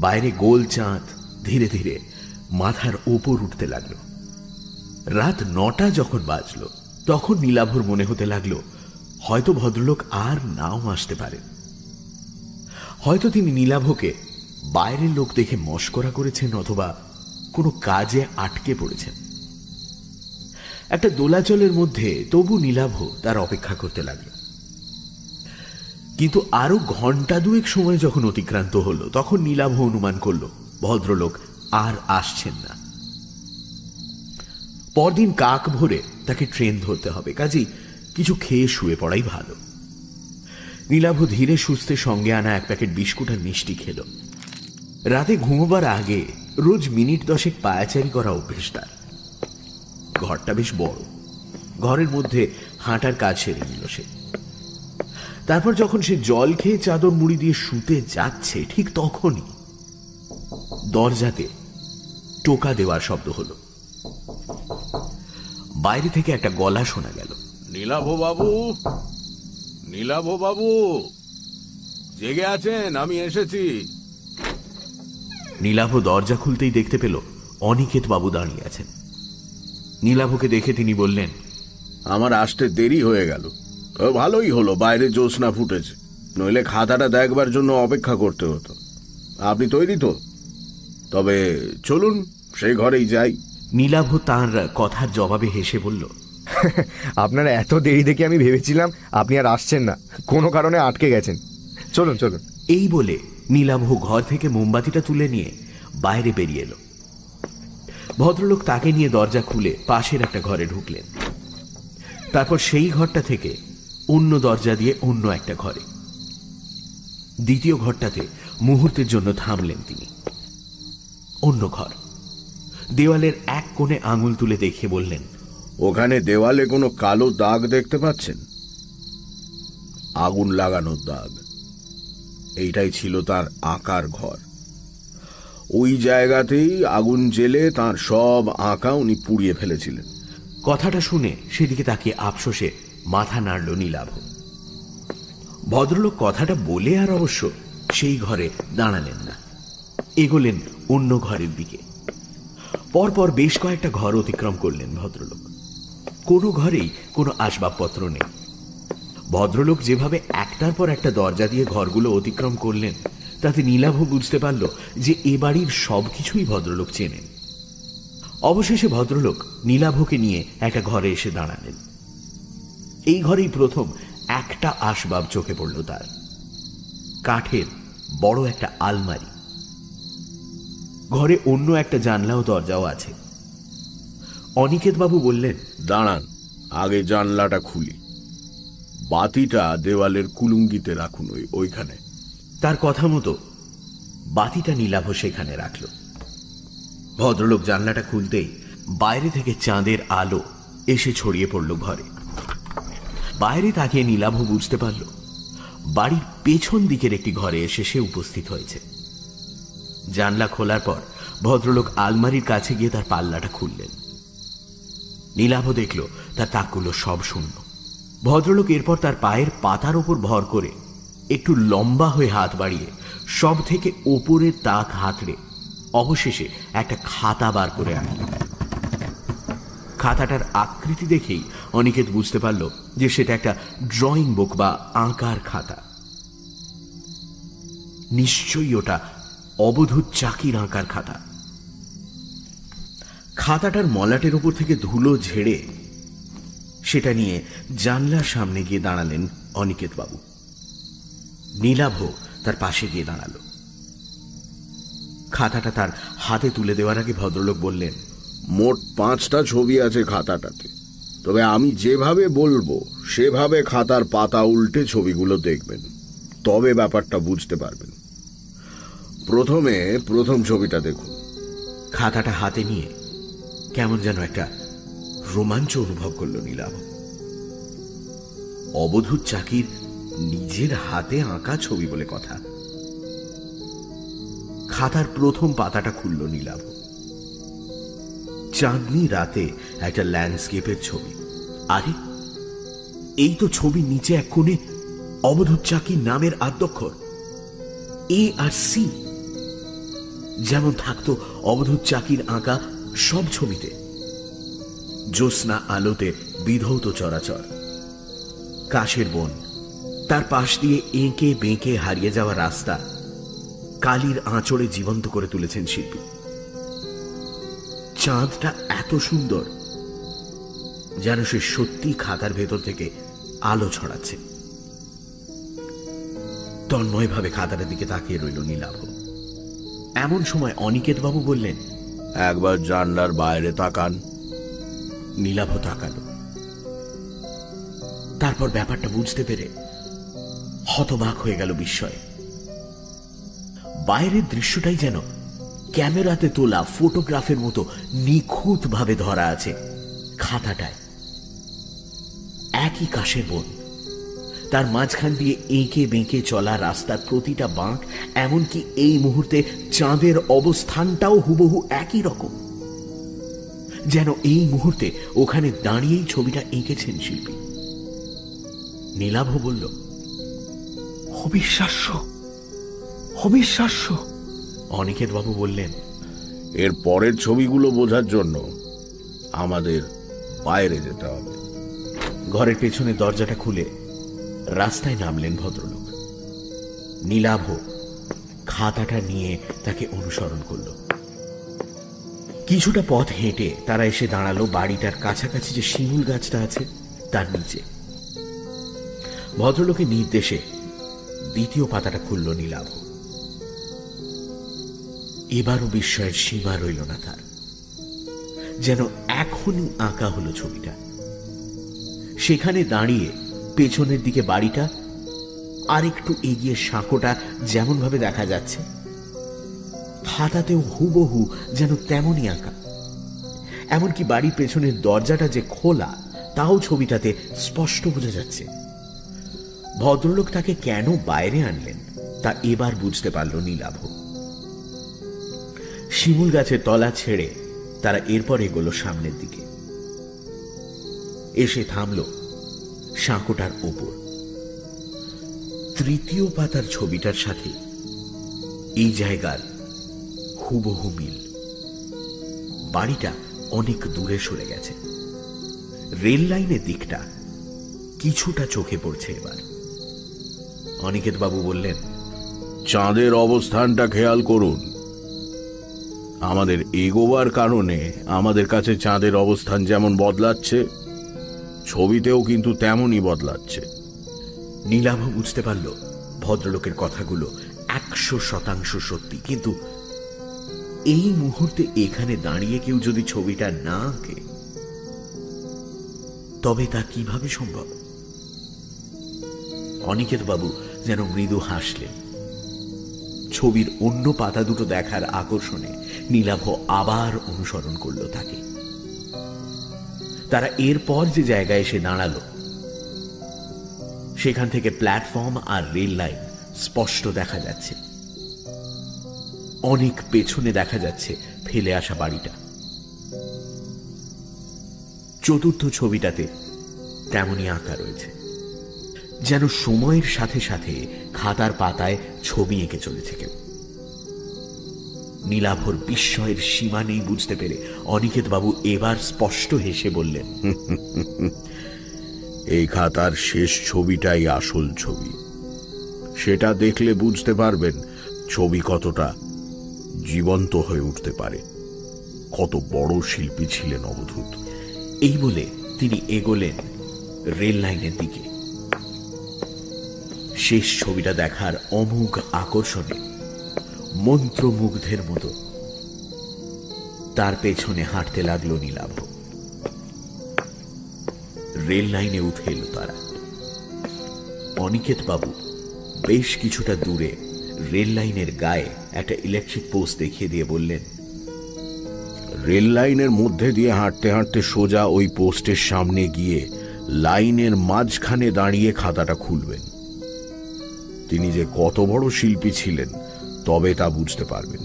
বাইরে গোল চাঁদ ধীরে ধীরে মাথার ওপর উঠতে লাগলো। রাত 9টা যখন বাজলো, তখন নীলাভর মনে হতে লাগলো হয়তো ভদ্রলোক আর নাও আসতে পারেন। হয়তো তিনি নীলাভকে বাইরের লোক দেখে মশকরা করেছেন অথবা কোনো কাজে আটকে পড়েছেন। একটা দোলাচলের মধ্যে তবু নীলাভ তার অপেক্ষা করতে লাগল। কিন্তু আরো ঘন্টা দুয়েক সময় যখন অতিক্রান্ত হলো তখন নীলাভ অনুমান করল ভদ্রলোক আর আসছেন না। পরদিন কাক ভোরে তাকে ট্রেন ধরতে হবে, কাজেই কিছু খেয়ে শুয়ে পড়াই ভালো। নীলাভ ধীরে সুস্থে সঙ্গে আনা এক প্যাকেট বিস্কুট আর মিষ্টি খেল। রাতে ঘুমোবার আগে রোজ মিনিট 10 পায়াচারি করা অভ্যেস তার। ঘরটা বেশ বড়, ঘরের মধ্যে হাঁটার কাজ সেরে নিল সে। তারপর যখন সে জল খেয়ে চাদর মুড়ি দিয়ে শুতে যাচ্ছে ঠিক তখনই দরজাতে টোকা দেওয়ার শব্দ হলো। বাইরে থেকে একটা গলা শোনা গেল। নীলাভ বাবু, নীলাভ বাবু, জেগে আছেন? আমি এসেছি। নীলাভ দরজা খুলতেই দেখতে পেল অনিকেত বাবু দাঁড়িয়ে আছেন। নীলাভকে দেখে তিনি বললেন, আমার আসতে দেরি হয়ে গেল। ভালোই হলো বাইরে জ্যোৎস্না ফুটেছে, নইলে খাতাটা দেখবার জন্য অপেক্ষা করতে হতো। আপনি তৈরি তো? তবে চলুন সেই ঘরেই যাই। নীলাভ তাঁর কথার জবাবে হেসে বলল, আপনার এত দেরি দেখে আমি ভেবেছিলাম আপনি আর আসছেন না, কোনো কারণে আটকে গেছেন। চলুন চলুন। এই বলে নীলাভ ঘর থেকে মোমবাতিটা তুলে নিয়ে বাইরে বেরিয়ে এলো। ভদ্রলোক তাকে নিয়ে দরজা খুলে পাশের একটা ঘরে ঢুকলেন। তারপর সেই ঘরটা থেকে অন্য দরজা দিয়ে অন্য একটা ঘরে, দ্বিতীয় ঘরটাতে মুহূর্তের জন্য থামলেন তিনি। অন্য ঘর, দেওয়ালের এক কোণে আঙুল তুলে দেখে বললেন, ওখানে দেওয়ালে কোনো কালো দাগ দেখতে পাচ্ছেন? আগুন লাগানোর দাগ। এইটাই ছিল তার আঁকার ঘর। ওই জায়গাতেই আগুন জ্বেলে তার সব আঁকা উনি পুড়িয়ে ফেলেছিলেন। কথাটা শুনে সেদিকে তাকিয়ে আফসোসে মাথা নাড়ল নীলাভ। ভদ্রলোক কথাটা বলে আর অবশ্য সেই ঘরে দাঁড়ালেন না, এগোলেন অন্য ঘরের দিকে। পরপর বেশ কয়েকটা ঘর অতিক্রম করলেন ভদ্রলোক। কোনো ঘরেই কোনো আসবাবপত্র নেই। ভদ্রলোক যেভাবে একটার পর একটা দরজা দিয়ে ঘরগুলো অতিক্রম করলেন তাতে নীলাভ বুঝতে পারল যে এ বাড়ির সবকিছুই ভদ্রলোক চেনেন। অবশেষে ভদ্রলোক নীলাভকে নিয়ে একটা ঘরে এসে দাঁড়ালেন। এই ঘরেই প্রথম একটা আসবাব চোখে পড়ল তার, কাঠের বড় একটা আলমারি। ঘরে অন্য একটা জানলা ও দরজাও আছে। অনিকেত বাবু বললেন, দাঁড়ান, আগে জানলাটা খুলি। বাতিটা দেওয়ালের কুলুঙ্গিতে রাখুন, ওইখানে। তার কথা মতো বাতিটা নীলাভ সেখানে রাখল। ভদ্রলোক জানলাটা খুলতেই বাইরে থেকে চাঁদের আলো এসে ছড়িয়ে পড়ল ঘরে। বাইরে তাকিয়ে নীলাভ বুঝতে পারল বাড়ির পেছন দিকের একটি ঘরে এসে সে উপস্থিত হয়েছে। জানলা খোলার পর ভদ্রলোক আলমারির কাছে গিয়ে তার পাল্লাটা খুললেন। নীলাভ দেখল তার তাকগুলো সব শূন্য। ভদ্রলোক এরপর তার পায়ের পাতার ওপর ভর করে একটু লম্বা হয়ে হাত বাড়িয়ে সব থেকে ওপরের তাক হাতড়ে অবশেষে একটা খাতা বার করে আনলেন। খাতাটার আকৃতি দেখেই অনিকেত বুঝতে পারল যে সেটা একটা ড্রয়িং বুক বা আঁকার খাতা। নিশ্চয়ই ওটা অবধূত চাকির আঁকার খাতা। খাতাটার মলাটের উপর থেকে ধুলো ঝেড়ে সেটা নিয়ে জানলার সামনে গিয়ে দাঁড়ালেন অনিকেত বাবু। নীলাভ তার পাশে গিয়ে দাঁড়ালো। খাতাটা তার হাতে তুলে দেওয়ার আগে ভদ্রলোক বললেন, মোট 5টা ছবি আছে খাতাটাতে। তবে আমি যেভাবে বলবো সেভাবে খাতার পাতা উল্টে ছবিগুলো দেখবেন, তবে ব্যাপারটা বুঝতে পারবেন। প্রথমে প্রথম ছবিটা দেখুন। খাতাটা হাতে নিয়ে কেমন যেন একটা রোমাঞ্চ অনুভব করল নীলাভ। অবধূত চাকির নিজের হাতে আঁকা ছবি বলে কথা। খাতার প্রথম পাতাটা খুলল নীলাভ। চাঁদনি রাতে একটা ল্যান্ডস্কেপের ছবি। আরে, এই তো ছবির নিচে এক কোণে অবধূত চাকির নামের আদ্যক্ষর এ আর সি, যেমন থাকতো অবধূত চাকির আঁকা সব ছবিতে। জ্যোৎস্না আলোতে বিধৌত চরাচর, কাশের বন, তার পাশ দিয়ে এঁকে বেঁকে হারিয়ে যাওয়া রাস্তা, কালির আঁচড়ে জীবন্ত করে তুলেছেন শিল্পী। চাঁদটা এত সুন্দর যেন সে সত্যি খাতার ভেতর থেকে আলো ছড়াচ্ছে। তন্ময়ভাবে খাতাটার দিকে তাকিয়ে রইল নীলাভ। এমন সময় অনিকেত বাবু বললেন, একবার জানলার বাইরে তাকান। নীলাভ তাকালো। তারপর ব্যাপারটা বুঝতে পেরে হতবাক হয়ে গেল বিস্ময়ে। বাইরের দৃশ্যটাই যেন ক্যামেরাতে তোলা ফটোগ্রাফের মতো নিখুঁত ভাবে ধরা আছে খাতাটায়। একই কাশের বন, তার মাঝখান দিয়ে এঁকে বেঁকে চলা রাস্তার প্রতিটা বাঁক, এমনকি এই মুহূর্তে চাঁদের অবস্থানটাও হুবহু একই রকম। যেন এই মুহূর্তে ওখানে দাঁড়িয়েই ছবিটা এঁকেছেন শিল্পী। নীলাভ বলল, অবিশ্বাস্য, অবিশ্বাস্য। অনিকেত বাবু বললেন, এর পরের ছবিগুলো বোঝার জন্য আমাদের বাইরে যেতে হবে। ঘরের পেছনে দরজাটা খুলে রাস্তায় নামলেন ভদ্রলোক। নীলাভ খাতাটা নিয়ে তাকে অনুসরণ করল। কিছুটা পথ হেঁটে তারা এসে দাঁড়ালো বাড়িটার কাছাকাছি যে শিমুল গাছটা আছে তার নিচে। ভদ্রলোকের নির্দেশে দ্বিতীয় পাতাটা খুলল নীলাভ। এবারও বিস্ময়ের সীমা রইল না তার। যেন এখনই আঁকা হলো ছবিটা। সেখানে দাঁড়িয়ে পেছনের দিকে বাড়িটা, আর একটু এগিয়ে সাঁকোটা যেমন ভাবে দেখা যাচ্ছে, খাতাতেও হুবহু যেন তেমনই আঁকা। এমনকি বাড়ির পেছনের দরজাটা যে খোলা তাও ছবিটাতে স্পষ্ট বোঝা যাচ্ছে। ভদ্রলোক তাকে কেন বাইরে আনলেন তা এবার বুঝতে পারল নীলাভ। শিমুল গাছের তলা ছেড়ে তারা এরপর এগোলো সামনের দিকে। এসে থামল সাঁকোটার ওপর। তৃতীয় পাতার ছবিটার সাথে এই জায়গার হুবহু মিল। বাড়িটা অনেক দূরে সরে গেছে। রেল লাইনের দিকটা কিছুটা চোখে পড়ছে এবার। অনিকেত বাবু বললেন, চাঁদের অবস্থানটা খেয়াল করুন। আমাদের এগোবার কারণে আমাদের কাছে চাঁদের অবস্থান যেমন বদলাচ্ছে, ছবিতেও কিন্তু তেমনই বদলাচ্ছে। নীলাভ বুঝতে পারল ভদ্রলোকের কথাগুলো 100% সত্যি। কিন্তু এই মুহূর্তে এখানে দাঁড়িয়ে কেউ যদি ছবিটা না আঁকে তবে তা কিভাবে সম্ভব? অনিকেত বাবু যেন মৃদু হাসলেন। ছবির অন্য পাতা দুটো দেখার আকর্ষণে নীলাভ আবার অনুসরণ করল তাকে। তারা এরপর যে জায়গায় এসে দাঁড়ালো সেখান থেকে প্ল্যাটফর্ম আর রেল লাইন স্পষ্ট দেখা যাচ্ছে। অনেক পেছনে দেখা যাচ্ছে ফেলে আসা বাড়িটা। চতুর্থ ছবিটাতে তেমনই আঁকা রয়েছে। যেন সময়ের সাথে সাথে খাতার পাতায় ছবি এঁকে চলেছে কেউ। নীলাভর বিস্ময়ের সীমা নেই বুঝতে পেরে অনিকেত বাবু এবার স্পষ্ট হেসে বললেন, এই খাতার শেষ ছবিটাই আসল ছবি। সেটা দেখলে বুঝতে পারবেন ছবি কতটা জীবন্ত হয়ে উঠতে পারে। কত বড় শিল্পী ছিলেন অবধূত। এই বলে তিনি এগোলেন রেল লাইনের দিকে। শেষ ছবিটা দেখার অমোঘ আকর্ষণে মন্ত্রমুগ্ধের মতো তার পেছনে হাঁটতে লাগলো নীলাভ। রেল লাইনে উঠে এলো তারা। অনিকেত বাবু বেশ কিছুটা দূরে রেল লাইনের গায়ে একটা ইলেকট্রিক পোস্ট দেখিয়ে দিয়ে বললেন, রেল লাইনের মধ্যে দিয়ে হাঁটতে হাঁটতে সোজা ওই পোস্টের সামনে গিয়ে লাইনের মাঝখানে দাঁড়িয়ে খাতাটা খুলবেন। তিনি যে কত বড় শিল্পী ছিলেন তবে তা বুঝতে পারবেন।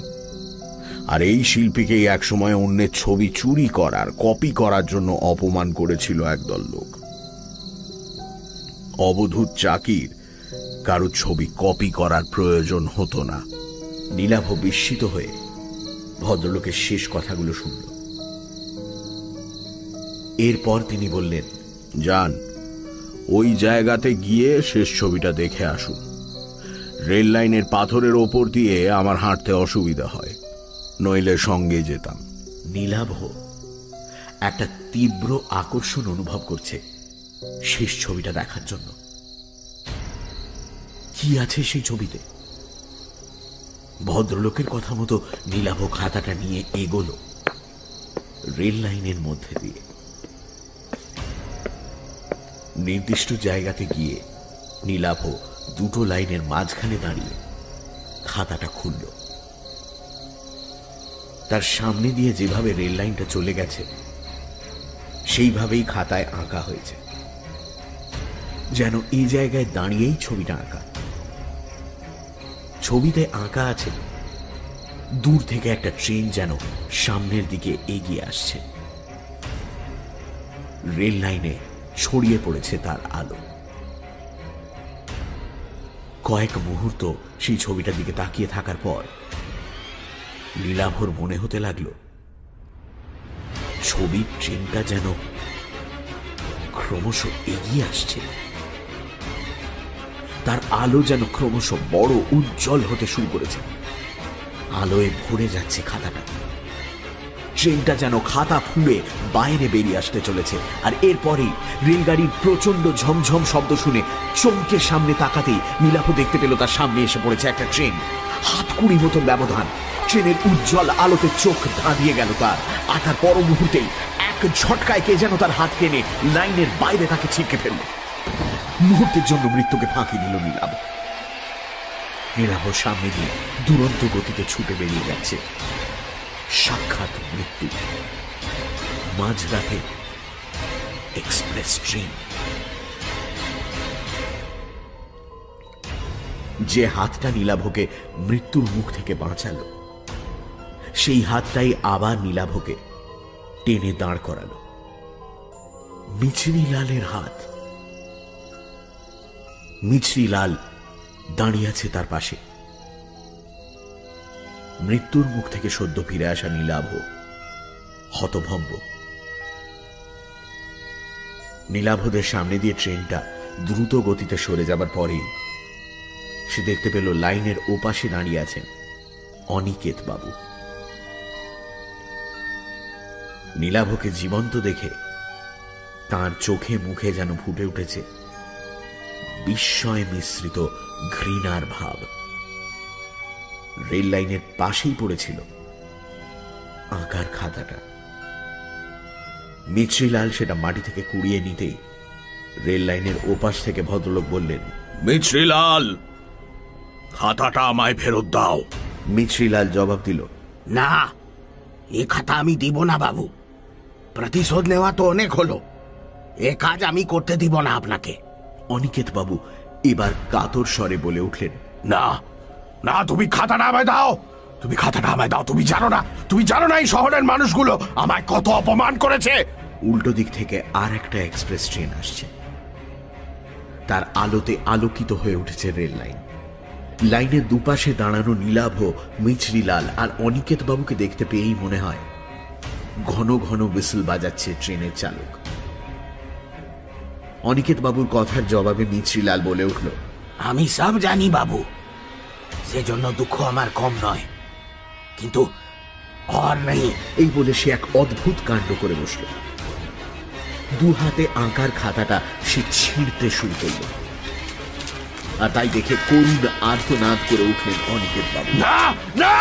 আর এই শিল্পীকেই একসময় অন্যের ছবি চুরি করার, কপি করার জন্য অপমান করেছিল একদল লোক। অবধূত চাকির কারো ছবি কপি করার প্রয়োজন হতো না। নীলাভ বিস্মিত হয়ে ভদ্রলোকের শেষ কথাগুলো শুনল। এরপর তিনি বললেন, যান, ওই জায়গাতে গিয়ে শেষ ছবিটা দেখে আসুন। রেল লাইনের পাথরের ওপর দিয়ে আমার হাঁটতে অসুবিধা হয়, নইলে সঙ্গে যেতাম। নীলাভ একটা তীব্র আকর্ষণ অনুভব করছে শেষ ছবিটা দেখার জন্য। কি আছে সেই ছবিতে? ভদ্রলোকের কথা মতো নীলাভ খাতাটা নিয়ে এগোলো রেল লাইনের মধ্যে দিয়ে। নির্দিষ্ট জায়গাতে গিয়ে নীলাভ দুটো লাইনের মাঝখানে দাঁড়িয়ে খাতাটা খুলল। তার সামনে দিয়ে যেভাবে রেল লাইনটা চলে গেছে সেইভাবেই খাতায় আঁকা হয়েছে, যেন এই জায়গায় দাঁড়িয়েই ছবিটা আঁকা। ছবিতে আঁকা আছে দূর থেকে একটা ট্রেন যেন সামনের দিকে এগিয়ে আসছে। রেল লাইনে ছড়িয়ে পড়েছে তার আলো। কয়েক মুহূর্ত সেই ছবিটার দিকে তাকিয়ে থাকার পর নীলাভর মনে হতে লাগলো ছবির ট্রেনটা যেন ক্রমশ এগিয়ে আসছে। তার আলো যেন ক্রমশ বড় উজ্জ্বল হতে শুরু করেছে। আলোয় ভরে যাচ্ছে খাতাটা। ট্রেনটা যেন খাতা ফুঁড়ে বাইরে বেরিয়ে আসতে চলেছে। আর এরপরেই রেলগাড়ির প্রচন্ড ঝমঝম শব্দ শুনে চমকে সামনে তাকাতেই নীলাভ দেখতে পেল তার সামনে এসে পড়েছে একটা ট্রেন। হাত কুড়ি মতো ব্যবধান। ট্রেনের উজ্জ্বল আলোতে চোখ ধাঁধিয়ে গেল তার। আর তার পর মুহূর্তেই এক ঝটকায় কে যেন তার হাত টেনে লাইনের বাইরে তাকে ছিটকে ফেলল। মুহূর্তের জন্য মৃত্যুকে ফাঁকি দিল নীলাভ। নীলাভ সামনে দিয়ে দুরন্ত গতিতে ছুটে বেরিয়ে যাচ্ছে। সাক্ষাৎ মৃত্যু। মাঝরাতে এক্সপ্রেস ট্রেন। যে হাতটা নীলাভকে মৃত্যুর মুখ থেকে বাঁচালো সেই হাতটাই আবার নীলাভকে টেনে দাঁড় করালো। মিছরিলালের হাত। মিছরিলাল দাঁড়িয়ে আছে তার পাশে। মৃত্যুর মুখ থেকে সদ্য ফিরে আসা নীলাভ হতভম্ব। নীলাভদের সামনে দিয়ে ট্রেনটা দ্রুত গতিতে সরে যাবার পরেই সে দেখতে পেল লাইনের ওপাশে দাঁড়িয়ে আছেন অনিকেত বাবু। নীলাভকে জীবন্ত দেখে তার চোখে মুখে যেন ফুটে উঠেছে বিস্ময় মিশ্রিত ঘৃণার ভাব। রেল লাইনের পাশেই পড়েছিল আঁকার খাতাটা। মিছরিলাল সেটা মাটি থেকে কুড়িয়ে নিতেই রেল লাইনের ওপাশ থেকে ভদ্রলোক বললেন, মিছরিলাল, খাতাটা আমায় ফেরত দাও। মিছরিলাল জবাব দিল, না, এ খাতা আমি দিব না বাবু। প্রতিশোধ নেওয়া তো অনেক হলো, এ কাজ আমি করতে দিব না আপনাকে। অনিকেত বাবু এবার কাতর স্বরে বলে উঠলেন, না না, তুমি খাতাটা আমায় দাও। তুমি খাতাটা আমায় দাও। তুমি জানো না এই শহরের মানুষগুলো আমায় কত অপমান করেছে। উল্টো দিক থেকে আর একটা এক্সপ্রেস ট্রেন আসছে। তার আলোতে আলোকিত হয়ে উঠেছে রেল লাইন। লাইনের দুপাশে দাঁড়ানো নীলাভ, মিছরিলাল আর অনিকেত বাবুকে দেখতে পেয়েই মনে হয় ঘন ঘন হুইসেল বাজাচ্ছে ট্রেনের চালক। অনিকেত বাবুর কথার জবাবে মিছরিলাল বলে উঠল, আমি সব জানি বাবু, সেজন্য দুঃখ আমার কম নয়, কিন্তু আর নেই। এই বলে সে এক অদ্ভুত কাণ্ড করে বসল। দু হাতে আঁকার খাতাটা সে ছিঁড়তে শুরু করল। আর তাই দেখে করুণ আর্তনাদ করে উঠলেন অনিকেত বাবু। না না,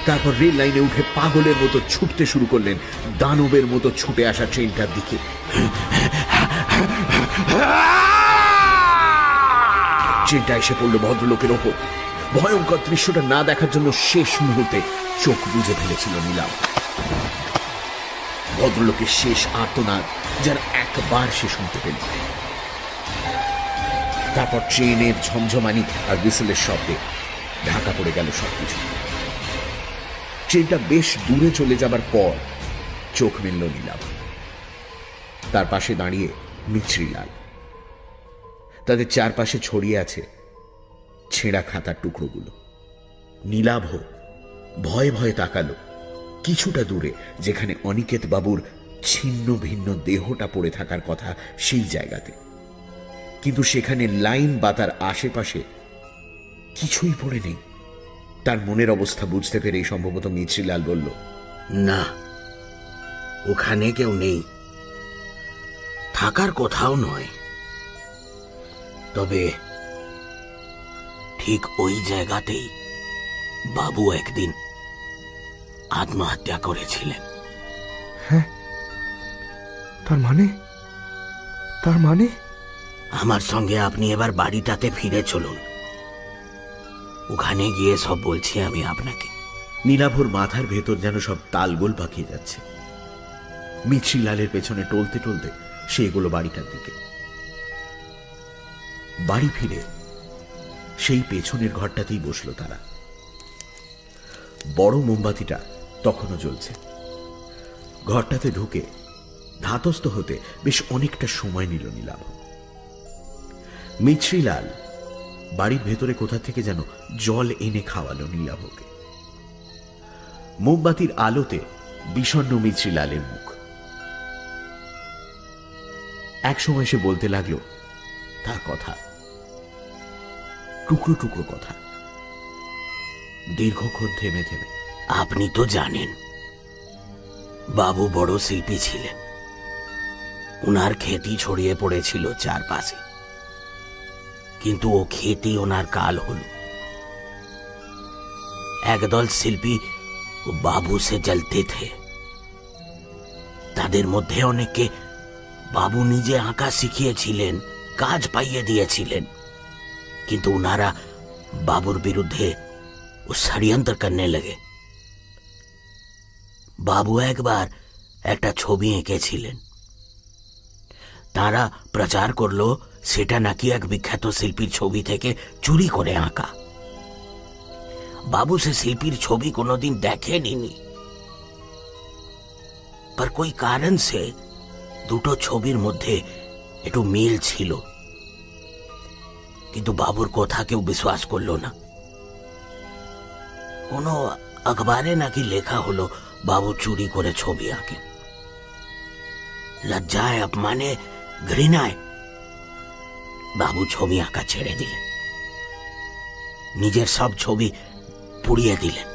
তারপর রেল লাইনে উঠে পাগলের মতো ছুটতে শুরু করলেন দানবের মতো ছুটে আসা ট্রেনটার দিকে। ট্রেনটা এসে পড়ল ভদ্রলোকের ওপর। ভয়ঙ্কর দৃশ্যটা না দেখার জন্য শেষ মুহূর্তে চোখ বুজে ফেলেছিল নীলাভ। ভদ্রলোকের শেষ আর্তনাদ যেন একবার সে শুনতে পেল। তারপর ট্রেনের ঝমঝমানি আর হুইসেলের শব্দে ঢাকা পড়ে গেল সবকিছু। ট্রেনটা বেশ দূরে চলে যাবার পর চোখ মেলল নীলাভ। তার পাশে দাঁড়িয়ে মিছরিলাল। তাদের চারপাশে ছড়িয়ে আছে ছেঁড়া খাতার টুকরোগুলো। নীলাভ ভয়ে ভয়ে তাকালো কিছুটা দূরে, যেখানে অনিকেত বাবুর ছিন্ন ভিন্ন দেহটা পড়ে থাকার কথা সেই জায়গাতে, কিন্তু সেখানে লাইন বা তার আশেপাশে কিছুই পড়ে নেই। তার মনের অবস্থা বুঝতে পেরেই সম্ভবত মিছরিলাল বলল, না, ওখানে কেউ নেই, থাকার কোথাও নয়। তবে ঠিক ওই জায়গাতেই বাবু একদিন আত্মহত্যা করেছিলেন। হ্যাঁ, তার মানে আমার সঙ্গে আপনি এবার বাড়িটাতে ফিরে চলুন, ওখানে গিয়ে সব বলছি আমি আপনাকে। নীলাভর মাথার ভেতর যেন সব তালগোল পাকিয়ে যাচ্ছে। মিছরিলালের পেছনে টলতে টলতে সে এগুলো বাড়িটার দিকে। বাড়ি ফিরে সেই পেছনের ঘরটাতেই বসল তারা। বড় মোমবাতিটা তখনও জ্বলছে। ঘরটাতে ঢুকে ধাতস্থ হতে বেশ অনেকটা সময় নিল নীলাভ। মিছরিলাল বাড়ির ভেতরে কোথা থেকে যেন জল এনে খাওয়ালো নীলাভকে। মোমবাতির আলোতে বিষণ্ণ মিছরিলালের মুখ। এক সময় সে বলতে লাগলো তার কথা, টুকরো টুকরো কথা, দীর্ঘক্ষণ থেমে থেমে। আপনি তো জানেন বাবু বড় শিল্পী ছিলেন, ওনার খ্যাতি ছড়িয়ে পড়েছিল চারপাশে, কিন্তু ও খ্যাতি ওনার কাল হল। একদল শিল্পী বাবু সে জ্বলতে থে, তাদের মধ্যে অনেককে বাবু নিজে আঁকা শিখিয়েছিলেন, কাজ পাইয়ে দিয়েছিলেন, কিন্তু ওনারা বাবুর বিরুদ্ধে ষড়যন্ত্র করতে লাগে। বাবু একবার একটা ছবি এঁকেছিলেন, তারা প্রচার করলো সেটা নাকি এক বিখ্যাত শিল্পীর ছবি থেকে চুরি করে আঁকা। বাবু সে শিল্পীর ছবি কোনোদিন দেখেনি, पर कोई कारण से দুটো ছবির মধ্যে একটু মিল ছিল, কিন্তু বাবুর কথা কেউ বিশ্বাস করলো না। কোনো अखबारे नाकि लेखा हलो बाबू चुरी करे छवि आके। लज्जाय अपमाने घृणाय बाबू छवि आँका छेड़े दिले, निजेर सब छवि पुड़िए दिलेन।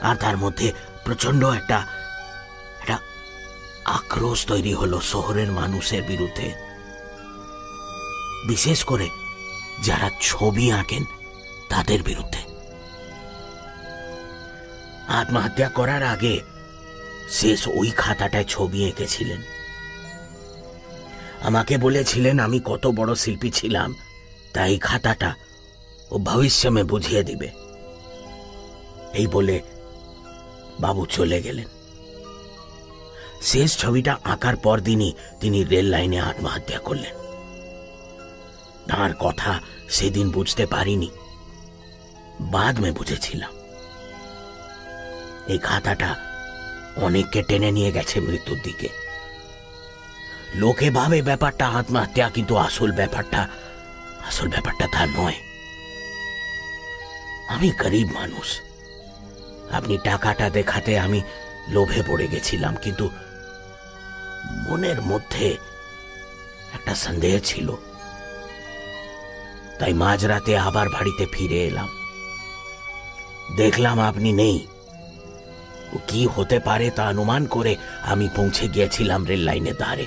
আর তার মধ্যে প্রচন্ড একটা আক্রোশ তৈরি হলো শহরের মানুষের বিরুদ্ধে, বিশেষ করে যারা ছবি আঁকেন তাদের বিরুদ্ধে। আত্মহত্যা করার আগে শেষ ওই খাতাটায় ছবি এঁকেছিলেন। আমাকে বলেছিলেন আমি কত বড় শিল্পী ছিলাম, তাই খাতাটা ও ভবিষ্যতে বুঝিয়ে দিবে। এই বলে বাবু চলে গেলেন। শেষ ছবিটা আঁকার পর দিনই তিনি রেল লাইনে আত্মহত্যা করলেন। তার কথা সেদিন বুঝতে পারিনি, বাদ মে বুঝেছিলাম। এই খাতাটা অনেককে টেনে নিয়ে গেছে মৃত্যুর দিকে। লোকে ভাবে ব্যাপারটা আত্মহত্যা, কিন্তু আসল ব্যাপারটা তা নয়। আমি গরিব মানুষ, আপনি টাকাটা দেখাতে আমি লোভে পড়ে গেছিলাম, কিন্তু মনের মধ্যে একটা সন্দেহ ছিল। তাই মাঝরাতে আবার বাড়িতে ফিরে এলাম, দেখলাম আপনি নেই। ও কি হতে পারে তা অনুমান করে আমি পৌঁছে গিয়েছিলাম রেল লাইনের ধারে।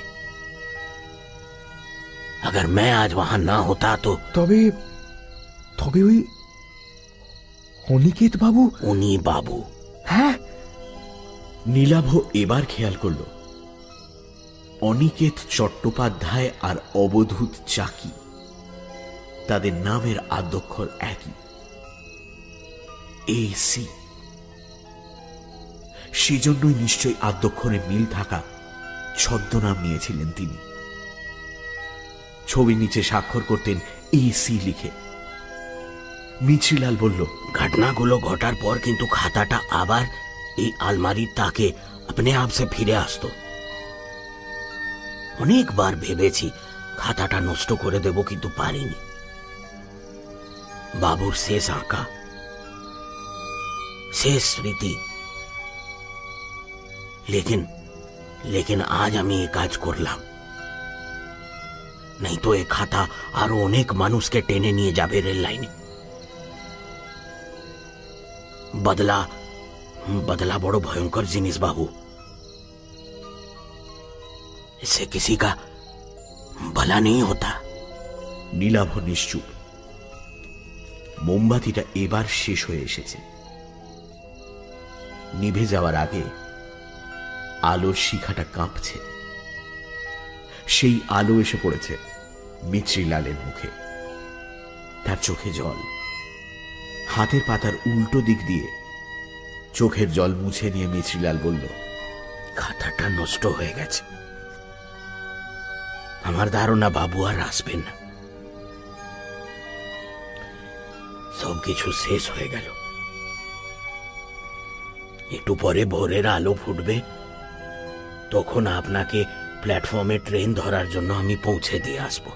अगर मैं आज वहां ना होता तो তবে ওই অনিকেত বাবু। উনি বাবু? হ্যাঁ। নীলাভ এবার খেয়াল করল অনিকেত চট্টোপাধ্যায় আর অবধূত চাকি, তাদের নামের আদ্যক্ষর একই, AC। সেজন্যই নিশ্চয়ই আদ্যক্ষরে মিল থাকা ছদ্মনাম নিয়েছিলেন তিনি। ছবির নিচে স্বাক্ষর করতেন AC লিখে। মিছরিলাল বলল, ঘটনাগুলো ঘটার পর কিন্তু খাতাটা আবার এই আলমারির তাকে अपने आप से ফিরে আসতো। অনেকবার ভেবেছি খাতাটা নষ্ট করে দেব, কিন্তু পারিনি। বাবুর শেষ আঁকা, শেষ স্মৃতি, लेकिन आज আমি এই কাজ করলাম, नहीं तो एक খাতা আরো অনেক মানুষকে টেনে নিয়ে যাবে রেল লাইনে। बदला बड़ो भयंकर जिनिस बाबू, इससे किसी का भला नहीं होता। নীলাভ নিশ্চুপ। মোমবাতিটা এবার শেষ হয়ে এসেছে। নিভে যাওয়ার আগে আলোর শিখাটা কাঁপছে। সেই আলো এসে পড়েছে মিছরিলালের মুখে। তার চোখে জল। হাতের পাতার উল্টো দিক দিয়ে চোখের জল মুছে নিয়ে মিছরিলাল বলল, খাতাটা নষ্ট হয়ে গেছে। আমার ধারণা বাবু আর আসবেন না। সবকিছু শেষ হয়ে গেল। একটু পরে ভোরের আলো ফুটবে, তখন আপনাকে প্ল্যাটফর্মে ট্রেন ধরার জন্য আমি পৌঁছে দিয়ে আসবো।